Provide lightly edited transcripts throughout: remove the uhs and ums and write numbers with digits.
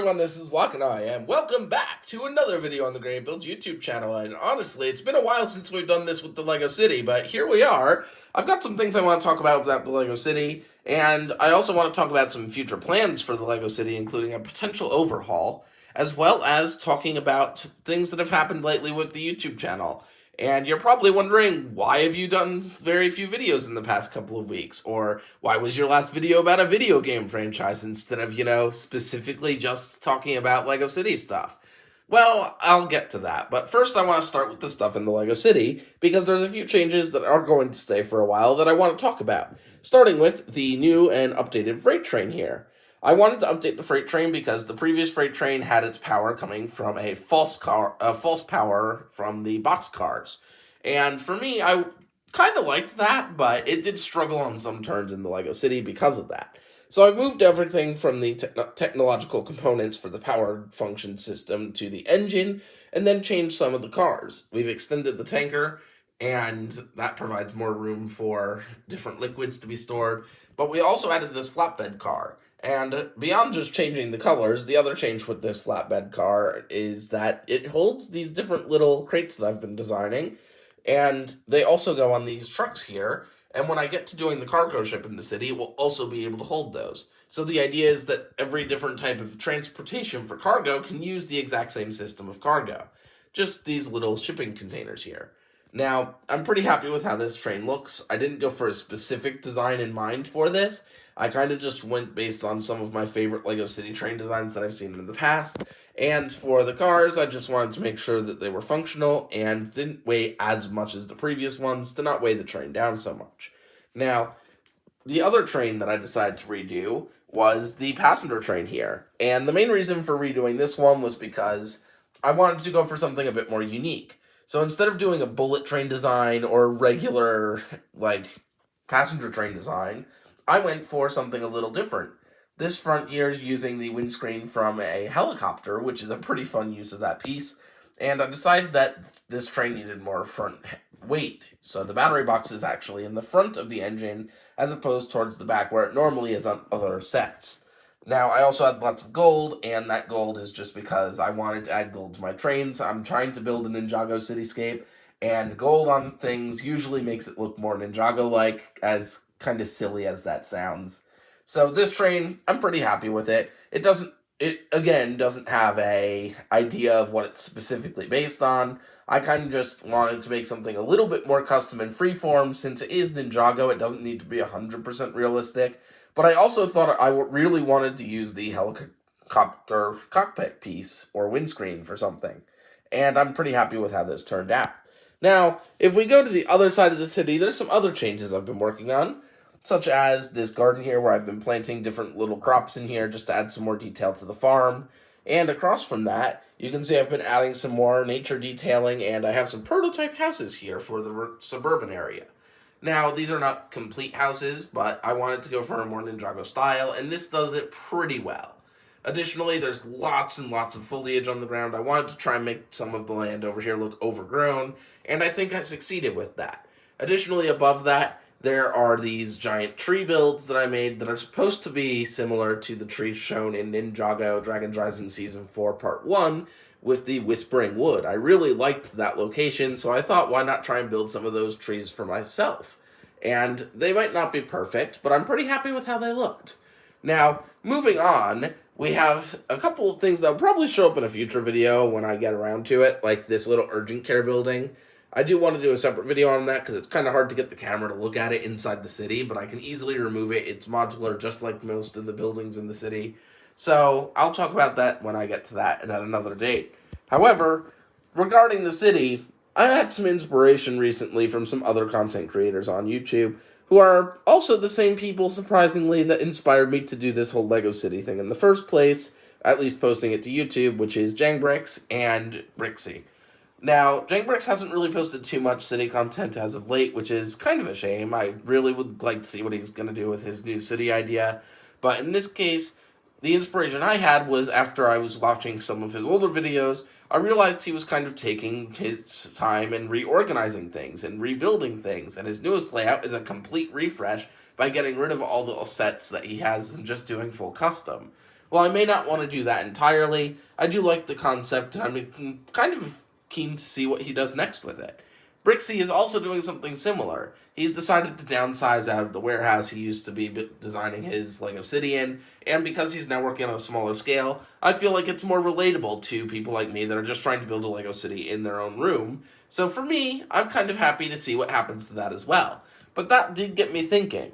everyone, this is Locke and welcome back to another video on the Gray Builds YouTube channel. And honestly, it's been a while since we've done this with the Lego City, but here we are. I've got some things I want to talk about the Lego City, and I also want to talk about some future plans for the Lego City, including a potential overhaul, as well as talking about things that have happened lately with the YouTube channel. And you're probably wondering, why have you done very few videos in the past couple of weeks? Or why was your last video about a video game franchise instead of, specifically just talking about Lego City stuff? Well, I'll get to that. But first I want to start with the stuff in the Lego City, because there's a few changes that are going to stay for a while that I want to talk about. Starting with the new and updated freight train here. I wanted to update the freight train because the previous freight train had its power coming from a false power from the boxcars. And for me, I kind of liked that, but it did struggle on some turns in the Lego City because of that. So I've moved everything from the technological components for the power function system to the engine, and then changed some of the cars. We've extended the tanker, and that provides more room for different liquids to be stored. But we also added this flatbed car. And beyond just changing the colors, the other change with this flatbed car is that it holds these different little crates that I've been designing, and they also go on these trucks here, and when I get to doing the cargo ship in the city, we'll also be able to hold those. So the idea is that every different type of transportation for cargo can use the exact same system of cargo. Just these little shipping containers here. Now, I'm pretty happy with how this train looks. I didn't go for a specific design in mind for this. I kind of just went based on some of my favorite Lego City train designs that I've seen in the past. And for the cars, I just wanted to make sure that they were functional and didn't weigh as much as the previous ones to not weigh the train down so much. Now, the other train that I decided to redo was the passenger train here. And the main reason for redoing this one was because I wanted to go for something a bit more unique. So instead of doing a bullet train design or regular, passenger train design, I went for something a little different. This front here is using the windscreen from a helicopter, which is a pretty fun use of that piece. And I decided that this train needed more front weight. So the battery box is actually in the front of the engine, as opposed towards the back where it normally is on other sets. Now, I also had lots of gold, and that gold is just because I wanted to add gold to my trains. I'm trying to build a Ninjago cityscape, and gold on things usually makes it look more Ninjago-like, as kind of silly as that sounds. So this train, I'm pretty happy with it. It doesn't have a idea of what it's specifically based on. I kind of just wanted to make something a little bit more custom and freeform. Since it is Ninjago, it doesn't need to be 100% realistic. But I also thought I really wanted to use the helicopter cockpit piece or windscreen for something. And I'm pretty happy with how this turned out. Now, if we go to the other side of the city, there's some other changes I've been working on, such as this garden here where I've been planting different little crops in here just to add some more detail to the farm. And across from that, you can see I've been adding some more nature detailing, and I have some prototype houses here for the suburban area. Now, these are not complete houses, but I wanted to go for a more Ninjago style, and this does it pretty well. Additionally, there's lots and lots of foliage on the ground. I wanted to try and make some of the land over here look overgrown, and I think I succeeded with that. Additionally, above that, there are these giant tree builds that I made that are supposed to be similar to the trees shown in Ninjago Dragon's Rising Season 4 Part 1 with the Whispering Wood. I really liked that location, so I thought, why not try and build some of those trees for myself? And they might not be perfect, but I'm pretty happy with how they looked. Now, moving on, we have a couple of things that will probably show up in a future video when I get around to it, like this little urgent care building. I do want to do a separate video on that because it's kind of hard to get the camera to look at it inside the city, but I can easily remove it. It's modular, just like most of the buildings in the city. So I'll talk about that when I get to that and at another date. However, regarding the city, I had some inspiration recently from some other content creators on YouTube who are also the same people, surprisingly, that inspired me to do this whole Lego City thing in the first place, at least posting it to YouTube, which is JangBricks and Brixie. Now, JangBricks hasn't really posted too much city content as of late, which is kind of a shame. I really would like to see what he's going to do with his new city idea. But in this case, the inspiration I had was after I was watching some of his older videos, I realized he was kind of taking his time and reorganizing things and rebuilding things. And his newest layout is a complete refresh by getting rid of all the sets that he has and just doing full custom. While I may not want to do that entirely, I do like the concept, and I'm kind of keen to see what he does next with it. Brixie is also doing something similar. He's decided to downsize out of the warehouse he used to be designing his Lego City in, and because he's now working on a smaller scale, I feel like it's more relatable to people like me that are just trying to build a Lego City in their own room. So for me, I'm kind of happy to see what happens to that as well. But that did get me thinking.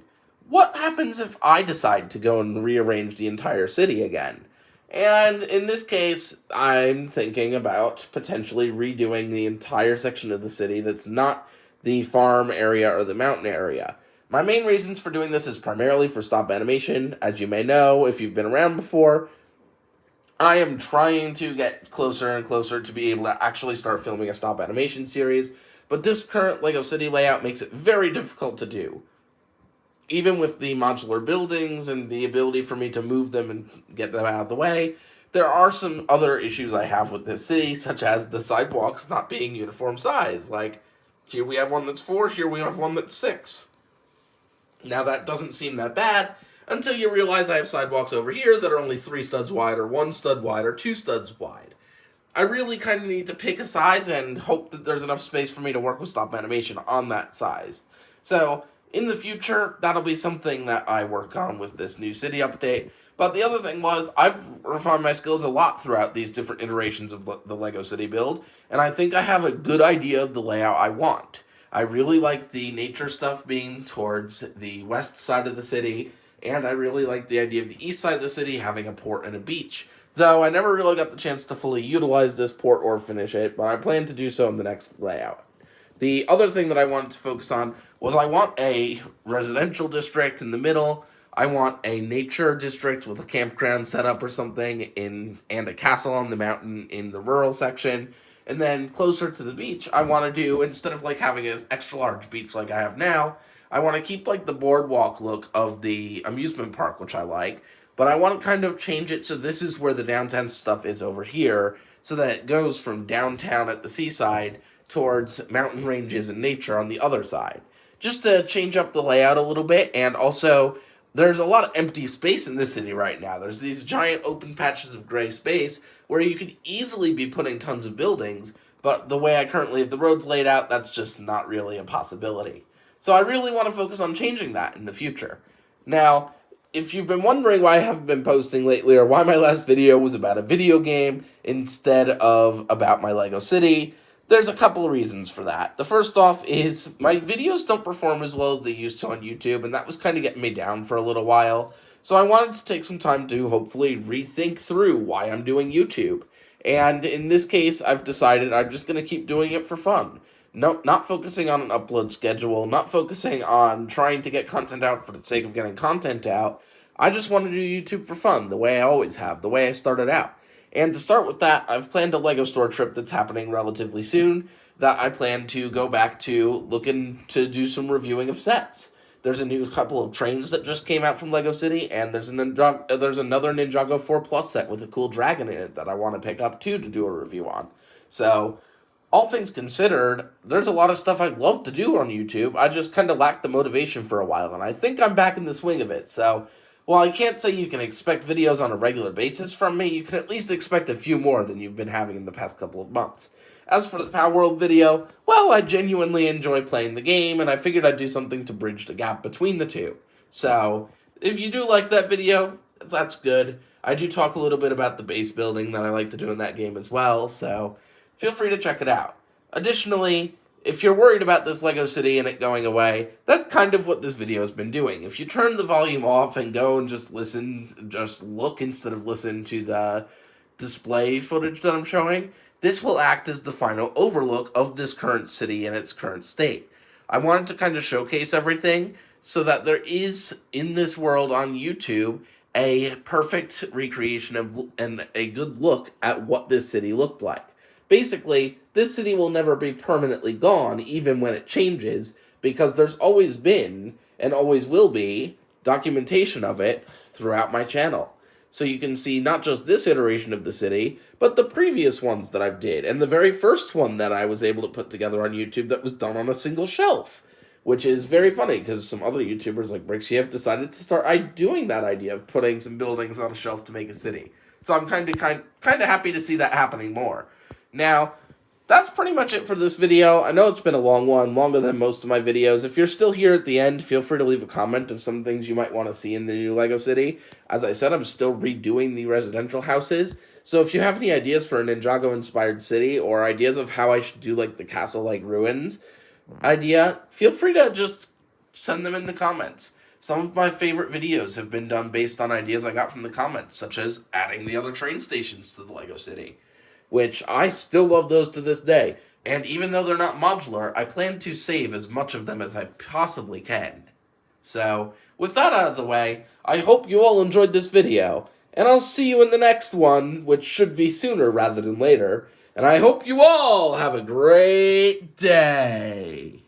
What happens if I decide to go and rearrange the entire city again? And in this case, I'm thinking about potentially redoing the entire section of the city that's not the farm area or the mountain area. My main reasons for doing this is primarily for stop animation. As you may know, if you've been around before, I am trying to get closer and closer to be able to actually start filming a stop animation series, but this current LEGO City layout makes it very difficult to do. Even with the modular buildings and the ability for me to move them and get them out of the way, there are some other issues I have with this city, such as the sidewalks not being uniform size. Like, here we have one that's 4, here we have one that's 6. Now that doesn't seem that bad, until you realize I have sidewalks over here that are only 3 studs wide, or 1 stud wide, or 2 studs wide. I really kind of need to pick a size and hope that there's enough space for me to work with stop animation on that size. So, in the future, that'll be something that I work on with this new city update. But the other thing was, I've refined my skills a lot throughout these different iterations of the LEGO City build, and I think I have a good idea of the layout I want. I really like the nature stuff being towards the west side of the city, and I really like the idea of the east side of the city having a port and a beach. Though I never really got the chance to fully utilize this port or finish it, but I plan to do so in the next layout. The other thing that I wanted to focus on was I want a residential district in the middle. I want a nature district with a campground set up or something and a castle on the mountain in the rural section. And then closer to the beach, I want to do, instead of like having an extra large beach like I have now, I want to keep like the boardwalk look of the amusement park, which I like. But I want to kind of change it so this is where the downtown stuff is over here, so that it goes from downtown at the seaside towards mountain ranges and nature on the other side. Just to change up the layout a little bit, and also, there's a lot of empty space in this city right now. There's these giant open patches of gray space where you could easily be putting tons of buildings, but the way I currently have the roads laid out, that's just not really a possibility. So I really want to focus on changing that in the future. Now, if you've been wondering why I haven't been posting lately, or why my last video was about a video game instead of about my LEGO City, there's a couple of reasons for that. The first off is my videos don't perform as well as they used to on YouTube, and that was kind of getting me down for a little while. So I wanted to take some time to hopefully rethink through why I'm doing YouTube. And in this case, I've decided I'm just going to keep doing it for fun. No, not focusing on an upload schedule, not focusing on trying to get content out for the sake of getting content out. I just want to do YouTube for fun, the way I always have, the way I started out. And to start with that, I've planned a LEGO store trip that's happening relatively soon that I plan to go back to looking to do some reviewing of sets. There's a new couple of trains that just came out from LEGO City, and there's another Ninjago 4 Plus set with a cool dragon in it that I want to pick up too to do a review on. So, all things considered, there's a lot of stuff I'd love to do on YouTube. I just kind of lacked the motivation for a while, and I think I'm back in the swing of it. So, while I can't say you can expect videos on a regular basis from me, you can at least expect a few more than you've been having in the past couple of months. As for the Power World video, well, I genuinely enjoy playing the game, and I figured I'd do something to bridge the gap between the two. So, if you do like that video, that's good. I do talk a little bit about the base building that I like to do in that game as well, so feel free to check it out. Additionally, if you're worried about this LEGO City and it going away, that's kind of what this video has been doing. If you turn the volume off and go and just look instead of listen to the display footage that I'm showing, this will act as the final overlook of this current city in its current state. I wanted to kind of showcase everything so that there is, in this world on YouTube, a perfect recreation of and a good look at what this city looked like. Basically, this city will never be permanently gone, even when it changes, because there's always been, and always will be, documentation of it throughout my channel. So you can see not just this iteration of the city, but the previous ones that I've did, and the very first one that I was able to put together on YouTube that was done on a single shelf. which is very funny because some other YouTubers like Brixie have decided to start doing that idea of putting some buildings on a shelf to make a city. So I'm kind of happy to see that happening more. Now, that's pretty much it for this video. I know it's been a long one, longer than most of my videos. If you're still here at the end, feel free to leave a comment of some things you might want to see in the new LEGO City. As I said, I'm still redoing the residential houses. So if you have any ideas for a Ninjago-inspired city, or ideas of how I should do like the castle-like ruins idea, feel free to just send them in the comments. Some of my favorite videos have been done based on ideas I got from the comments, such as adding the other train stations to the LEGO City, which I still love those to this day. And even though they're not modular, I plan to save as much of them as I possibly can. So, with that out of the way, I hope you all enjoyed this video, and I'll see you in the next one, which should be sooner rather than later, and I hope you all have a great day.